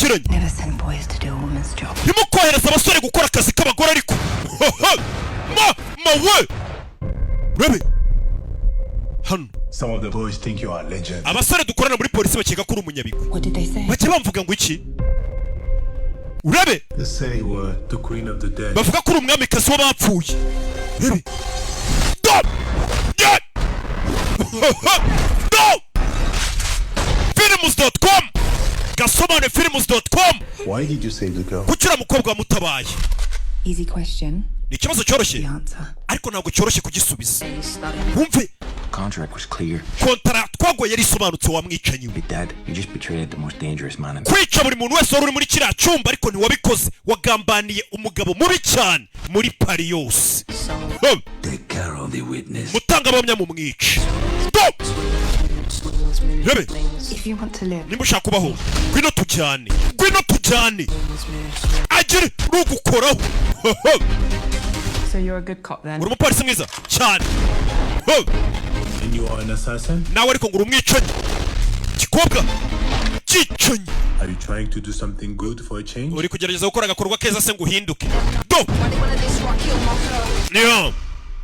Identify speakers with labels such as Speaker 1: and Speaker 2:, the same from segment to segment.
Speaker 1: byambukiranye ntimukohereza abasore gukora akazi k'abagore ariko we urebe hano abasore dukorana muri polisi bakeka ko uri umunyabigwi bake bamvuga ngo iki urebe bavuga ko uri umwamikazi w'abapfuye urebe films.com gasomane films.com
Speaker 2: Why did you save the girl?
Speaker 1: kuki mukobwa wamutabaye
Speaker 3: Easy question.
Speaker 1: ni ikibazo cyoroshye ariko ntabwo cyoroshye kugisubiza wumve
Speaker 4: Contract was clear.
Speaker 1: kontara twagoye yari isobanutse wamwicanyi we
Speaker 4: Dad, you just betrayed the most dangerous man in
Speaker 1: kwica buri muntu wese wari uri muri kiriya cyumba ariko ntiwabikoze wagambaniye umugabo mubi cyane muri pari yose
Speaker 4: Take care of the witness.
Speaker 1: mutangabamya mu mwici rebe nimba ushaka kubaho ngwino tujyane agire rugukoraho
Speaker 3: So you're a good cop then?
Speaker 1: uri umupolisi mwiza cyane
Speaker 2: And you are an assassin?
Speaker 1: nawe ariko ngo uri umwicanyi gikobwa cyicanyi.
Speaker 2: Are you trying to do something good for a change?
Speaker 1: uri kugerageza gukora agakorwa keza se ngo uhinduke niyo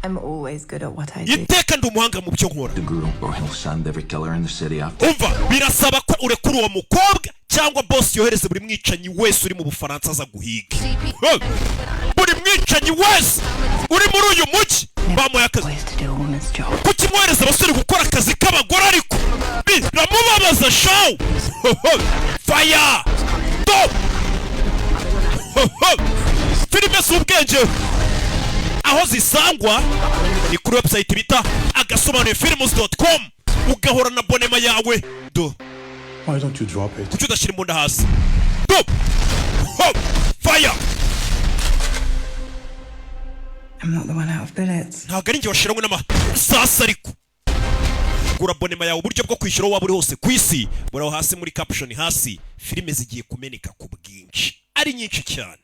Speaker 3: I'm always good at what I do.
Speaker 1: iteka ndi umuhanga mu byo nkora
Speaker 4: The guru, or he'll send every killer in the city after.
Speaker 1: umva birasaba ko urekura uwo mukobwa cyangwa boss yohereze buri mwicanyi wese uri mu Bufaransa aza guhiga buri mwicanyi wese uri muri uyu mujyi bamuye akazi kuki mwohereza abasore gukora akazi k'abagore ariko biramubabaza shaw fire stop filime z'ubwenge aho zisangwa ni kuri website bita agasobanuye films.com ugahora na bonema yawe do.
Speaker 2: Why don't you drop it?
Speaker 1: kuki udashyira imbunda hasi do fire.
Speaker 3: I'm not the one out of bullets.
Speaker 1: ntabwo ari njye washiranywe n'amasasa ariko gura bonema yawe uburyo bwo kwishyura waba uri hose ku isi buraho hasi muri caption hasi filime zigiye kumeneka ku bwinshi ari nyinshi cyane.